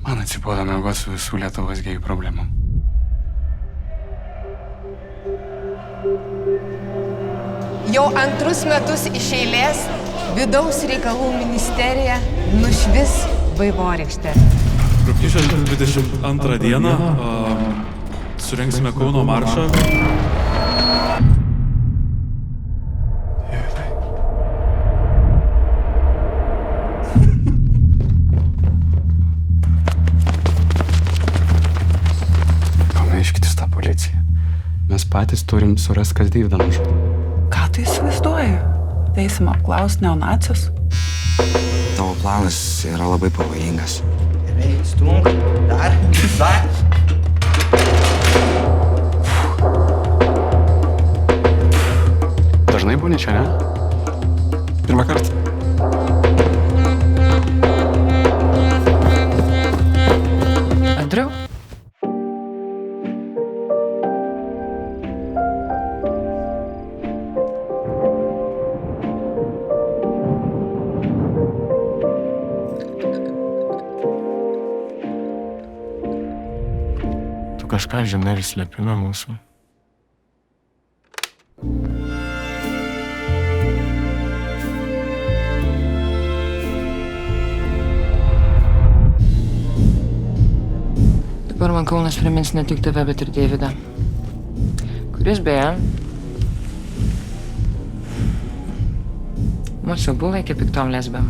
Man atsibodo miegot su visų Lietuvos gėjų problemom. Jau antrus metus iš eilės Vidaus reikalų ministerija nušvis vaivorykštę. Rugpjūčio 22 dieną surengsime Kauno maršą. Pamaiškit tą policiją. Mes patys turim surasti, kas Deividą nužudė. Ką tu įsivaizduoji? Eisim apklausti neonacius? Tavo planas yra labai pavojingas. Gerai, stumk. Dar. Dažnai būni čia, ne? Pirmą kartą. Andriau? Tu kažką žinai ir slepi nuo mūsų. Dabar man Kaunas primins ne tik tave, bet ir Deividą. Kuris beje mus jau buvo laikė piktom lesbėm.